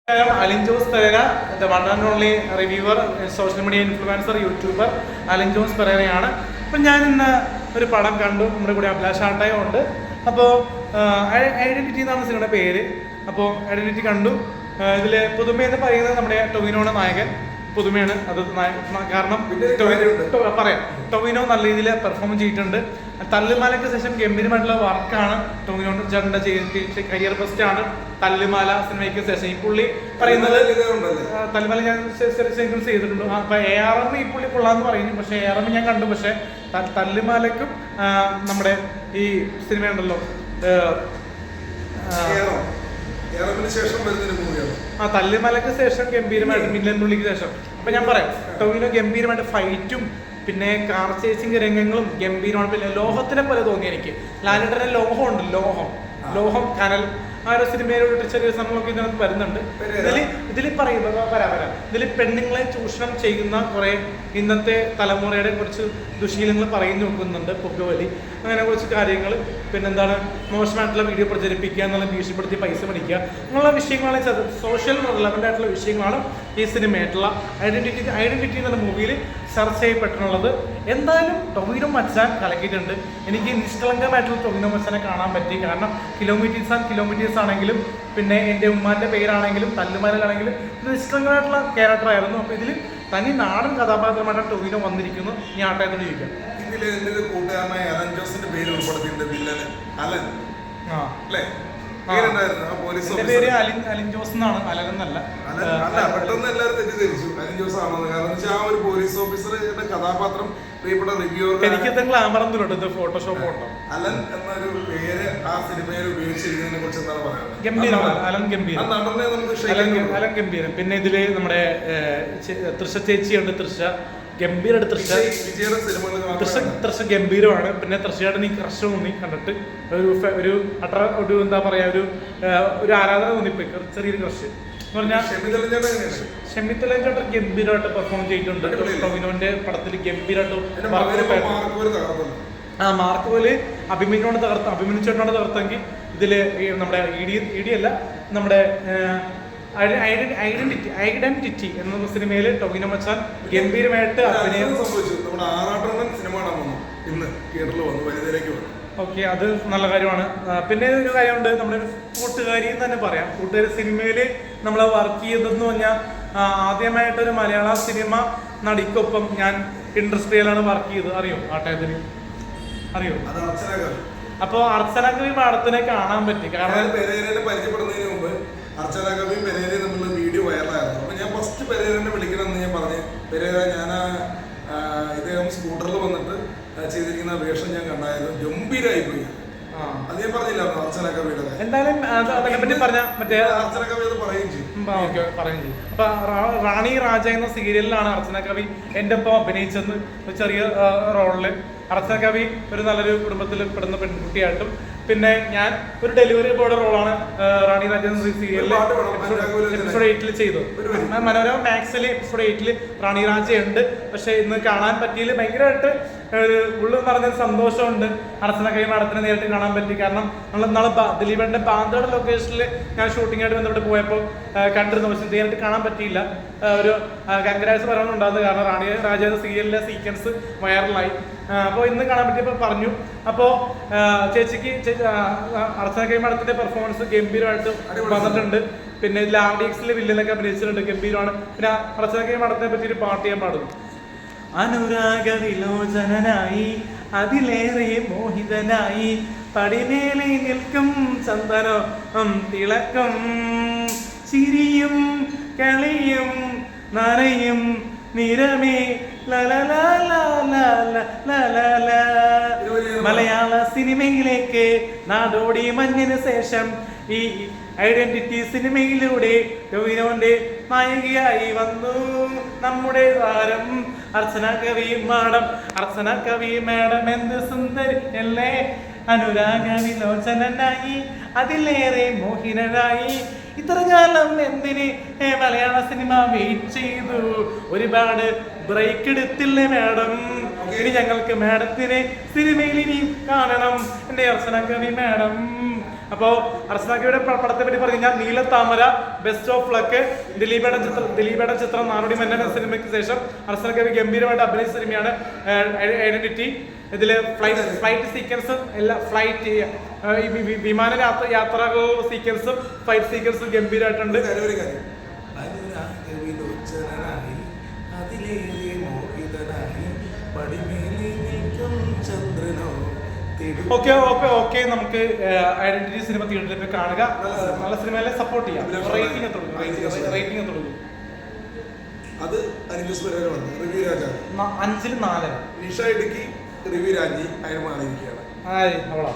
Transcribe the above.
Alin Jones Pereira, the one and only reviewer, social media influencer, YouTuber, Alin Jones Pereira. അപ്പോൾ ഞാൻ ഇന്ന് ഒരു പടം കണ്ടു. നമ്മുടെ കൂടെ അഭിലാഷ് ആട്ടായം ഉണ്ട്. അപ്പോൾ ഐഡന്റിറ്റി എന്നാണ് സിനിമയുടെ പേര്. അപ്പോൾ ഐഡന്റിറ്റി കണ്ടു. ഇതിൽ പുതുമയെന്ന് പറയുന്നത് നമ്മുടെ ടൊവിനോയുടെ നായകൻ പുതുമയാണ്. അത് കാരണം പറയാം, ടൊവിനോ നല്ല രീതിയിൽ പെർഫോം ചെയ്തിട്ടുണ്ട്. തല്ലുമാലയ്ക്ക് ശേഷം ഗംഭീരമായിട്ടുള്ള വർക്കാണ് ടൊവിനോ ചേട്ടൻ്റെ കരിയർ ബെസ്റ്റ് ആണ് തല്ലുമാല സിനിമയ്ക്ക് ശേഷം. ഈ പുള്ളി പറയുന്നത് തല്ലുമാല ഞാൻ ചെയ്തിട്ടുണ്ട്. അപ്പൊ ARM ഈ പുള്ളി കൊള്ളാന്ന് പറയുന്നു. പക്ഷെ ARM ഞാൻ കണ്ടു. പക്ഷെ തല്ലുമാലയ്ക്കും നമ്മുടെ ഈ സിനിമയുണ്ടല്ലോ തല്ലുമലയ്ക്ക് ശേഷം ഗംഭീരമായിട്ട് മില്ലൻ പുള്ളിക്ക് ശേഷം. അപ്പൊ ഞാൻ പറയാം, ടൊവിനോ ഗംഭീരമായിട്ട് ഫൈറ്റും പിന്നെ കാർ ചേസിങ് രംഗങ്ങളും ഗംഭീരമാണ്. പിന്നെ ലോഹത്തിനെ പോലെ തോന്നി എനിക്ക്. ലാലേട്ടൻ്റെ ലോഹമുണ്ട്, ലോഹം കനൽ ആ ഒരു സിനിമയിലോട്ട് ചെറിയ സംഭവമൊക്കെ ഇതിനകത്ത് വരുന്നുണ്ട്. ഇതിൽ പറയുന്നത് ഇതിൽ പെണ്ണുങ്ങളെ ചൂഷണം ചെയ്യുന്ന കുറെ ഇന്നത്തെ തലമുറയുടെ കുറച്ച് ദുശീലങ്ങൾ പറഞ്ഞു നോക്കുന്നുണ്ട്. പുകവലി അങ്ങനെ കുറച്ച് കാര്യങ്ങൾ, പിന്നെന്താണ് മോശമായിട്ടുള്ള വീഡിയോ പ്രചരിപ്പിക്കുക എന്നുള്ള ഭീഷണിപ്പെടുത്തി പൈസ മേടിക്കുക എന്നുള്ള വിഷയങ്ങളാണ്, സോഷ്യൽ റിലവൻ്റ് ആയിട്ടുള്ള വിഷയങ്ങളാണ് ഈ സിനിമയായിട്ടുള്ള ഐഡന്റിറ്റി എന്നുള്ള മൂവിയിൽ ചർച്ച ചെയ്യപ്പെട്ടിട്ടുള്ളത്. എന്തായാലും ടൊവിനോ മച്ചാൻ കലക്കിയിട്ടുണ്ട്. എനിക്ക് നിഷ്കളങ്കമായിട്ടുള്ള ടൊവിനോ മച്ചാനെ കാണാൻ പറ്റി. കാരണം കിലോമീറ്റേഴ്സ് ആണെങ്കിലും പിന്നെ എൻ്റെ ഉമ്മാൻ്റെ പേരാണെങ്കിലും തല്ലുമാലാണെങ്കിലും ഇത് നിഷ്കളങ്കമായിട്ടുള്ള ക്യാരക്ടറായിരുന്നു. അപ്പോൾ ഇതിൽ തനി നാടൻ കഥാപാത്രമായിട്ടാണ് ടൊവിനോ വന്നിരിക്കുന്നു. ഞാൻ ആട്ടായത്തോട് ചോദിക്കാം. ഇതില് എൻ്റെ ഒരു കൂട്ടുകാരനായ അലൻ ജോസിന്റെ പേര് ഉൾപ്പെടുത്തിയിട്ടുണ്ട്. വില്ലന് അലൻ അല്ലേ? എന്റെ പേര് അലിൻ ജോസ് എന്നാണ്, അലൻ എന്നല്ല. പെട്ടെന്ന് എല്ലാവരും തെറ്റിദ്ധരിച്ചു അലിൻ ജോസ് ആണെന്ന്. കാരണം വെച്ചാൽ ആ ഒരു പോലീസ് ഓഫീസറുടെ കഥാപാത്രം പ്രിയപ്പെട്ട റിവ്യൂവർ എനിക്ക് ഗ്ലാമറൊന്നും ഫോട്ടോഷോപ്പ് ഉണ്ടോ? അലൻ എന്നൊരു പേര് ആ സിനിമയിൽ ഉപയോഗിച്ചിരിക്കുന്നതിനെ കുറിച്ച് എന്താണ് പറയുന്നത്? ഗംഭീരമാണ് അലൻ ഗംഭീരം. അലൻ ഗംഭീരം. പിന്നെ ഇതില് നമ്മുടെ തൃശ ചേച്ചിയുണ്ട്, തൃശ ഗംഭീരമായിട്ട് തൃശ ഗംഭീരമാണ്. പിന്നെ തൃശയുടെ നീ ക്രഷ് തോന്നി കണ്ടിട്ട് ഒരു എന്താ പറയാ ഒരു ആരാധന തോന്നിപ്പോയി, ചെറിയൊരു ക്രഷ് എന്ന് പറഞ്ഞാൽ. ഷെമിത്തലൻ ചേട്ടൻ ഗംഭീരമായിട്ട് പെർഫോം ചെയ്തിട്ടുണ്ട് ടൊവിനോന്റെ പടത്തിൽ. ഗംഭീരമായിട്ട് മാർക്ക് പോലെ അഭിമന്യു ചേട്ടനോട് തകർത്തെങ്കിൽ ഇതില് നമ്മുടെ ഇ ഡി അല്ല, നമ്മുടെ ഐഡന്റിറ്റി എന്ന സിനിമയിൽ ടൊവിനോ മച്ചാൻ ഗംഭീരമായിട്ട് അഭിനയം. ഓക്കെ, അത് നല്ല കാര്യമാണ്. പിന്നെ ഒരു കാര്യമുണ്ട്, നമ്മുടെ ഒരു കൂട്ടുകാരി എന്ന് തന്നെ പറയാം. കൂട്ടുകാരി സിനിമയിൽ നമ്മൾ വർക്ക് ചെയ്തതെന്ന് പറഞ്ഞാൽ ആദ്യമായിട്ടൊരു മലയാള സിനിമ നടിക്കൊപ്പം ഞാൻ ഇൻഡസ്ട്രിയിലാണ് വർക്ക് ചെയ്തത്. അറിയോ ആട്ടയത്തിന്? അറിയോ? അപ്പോൾ അർച്ചന കവി മാഡത്തിനെ കാണാൻ പറ്റി. കാരണം പരിചയപ്പെടുന്നതിന് മുമ്പ് അർച്ചന കവിയും പെരേരയും തമ്മിലുള്ള വീഡിയോ വൈറലായിരുന്നു. അപ്പൊ ഞാൻ ഫസ്റ്റ് പെരേരനെ വിളിക്കണമെന്ന് ഞാൻ പറഞ്ഞു. പെരേര, ഞാൻ ഇദ്ദേഹം സ്കൂട്ടറിൽ വന്നിട്ട് ചെയ്തിരിക്കുന്ന വേഷം ഞാൻ കണ്ടായിരുന്നു, ഗംഭീരമായി പോയി. അത് ഞാൻ പറഞ്ഞില്ലായിരുന്നു അർച്ചന കവിയുടെ. എന്തായാലും അതിനെപ്പറ്റി പറഞ്ഞ മറ്റേ അർച്ചന കവി അത് പറയുകയും ചെയ്യും. അപ്പൊ റാണി രാജ എന്ന സീരിയലിലാണ് അർച്ചന കവി എൻ്റെ ഒപ്പം അഭിനയിച്ചത്. ചെറിയ റോളില് അർച്ചന കവി ഒരു നല്ലൊരു കുടുംബത്തിൽ പെടുന്ന പെൺകുട്ടിയായിട്ടും, പിന്നെ ഞാൻ ഒരു ഡെലിവറി ബോയുടെ റോളാണ് റാണി രാജ എന്ന സീരിയലിൽ എപ്പിസോഡ് 8 ചെയ്തത്. മനോരമ മാക്സിൽ എപ്പിസോഡ് 8 റാണി രാജയുണ്ട്. പക്ഷെ ഇന്ന് കാണാൻ പറ്റിയതിൽ ഭയങ്കരമായിട്ട് ഉള്ളിൽ പറഞ്ഞൊരു സന്തോഷമുണ്ട്. അർച്ചന കവി മാഡത്തിനെ നേരിട്ട് കാണാൻ പറ്റി. കാരണം നമ്മൾ നാളെ ദിലീപേട്ടൻ്റെ ബാന്ദ്രയുടെ ലൊക്കേഷനിൽ ഞാൻ ഷൂട്ടിങ്ങായിട്ട് ബന്ധപ്പെട്ട് പോയപ്പോൾ കണ്ടിരുന്നു. പക്ഷെ നേരിട്ട് കാണാൻ പറ്റിയില്ല. ഒരു കൺഗ്രാറ്റ്സ് പറയാനുണ്ടാകുന്നത്. കാരണം റാണി രാജ എന്ന സീരിയലിലെ സീക്വൻസ് വൈറലായി. അപ്പോൾ ഇന്ന് കാണാൻ പറ്റിയപ്പോൾ പറഞ്ഞു. അപ്പോൾ ചേച്ചിക്ക് അർച്ചന കവി മാഡത്തിന്റെ പെർഫോമൻസ് ഗംഭീരമായിട്ട് വന്നിട്ടുണ്ട്. പിന്നെ ഇതിൽ RDXൽ വില്ലനൊക്കെ അഭിനയിച്ചിട്ടുണ്ട്, ഗംഭീരമാണ്. പിന്നെ അർച്ചന കവി മാഡത്തിനെ പറ്റി ഒരു പാട്ട് ഞാൻ പാടുന്നു. അനുരാഗ വിലോചനായി അതിലേറെ മോഹിതനായി പടിമേലെ നിൽക്കും ചന്ദനം തിളക്കം ചിരിയും കളിയും നനയും നിരമേ മലയാള സിനിമയിലേക്ക് നാടോടി മഞ്ഞിന് ശേഷം ഈ ഐഡന്റിറ്റി സിനിമയിലൂടെ ടൊവിനോന്റെ നായികയായി വന്നു നമ്മുടെ താരം അർച്ചന കവി മാഡം. അർച്ചന കവി മാഡം എന്ത് സുന്ദരി അല്ലേ, അനുരാഗ വിലോചനായി അതിലേറെ മോഹിതനായി. ഇത്ര കാലം എന്തിന് മലയാള സിനിമ വെയിറ്റ് ചെയ്തു? ഒരുപാട് ബ്രേക്ക് എടുത്തില്ലേ മാഡം? ഇനി ഞങ്ങൾക്ക് മാഡത്തിനെ സിനിമയിൽ ഇനി കാണണം. എൻ്റെ അർച്ചന കവി മാഡം അപ്പോൾ അർച്ചനാക്കയുടെ പടത്തെ പറ്റി പറഞ്ഞു കഴിഞ്ഞാൽ നീലത്താമര, ബെസ്റ്റ് ഓഫ് ലക്ക്, ദിലീപേടൻ ചിത്രം, നാടോടി മന്നൻ എന്ന സിനിമയ്ക്ക് ശേഷം അർച്ചനാക്കവി ഗംഭീരമായിട്ട് അഭിനയിച്ച സിനിമയാണ് ഐഡന്റിറ്റി. ഇതിൽ ഫ്ലൈറ്റ് സീക്വൻസും എല്ലാ ഫ്ലൈറ്റ് വിമാന യാത്രകൾ സീക്വൻസും ഫ്ലൈറ്റ് സീക്വൻസും ഗംഭീരമായിട്ടുണ്ട്. ഓക്കെ നമുക്ക് ഐഡന്റിറ്റി സിനിമ തിയേറ്ററിൽ പോയി കാണുക. നല്ല സിനിമയിലെ സപ്പോർട്ട് ചെയ്യാം. റേറ്റിംഗ് തുടങ്ങും. അത് റിവ്യൂ രാജാവ് 5-4. നിഷ ഇടുക്കി റിവ്യൂ രാജി അയാൾ മാറിയിരിക്കുകയാണ്. അവളാ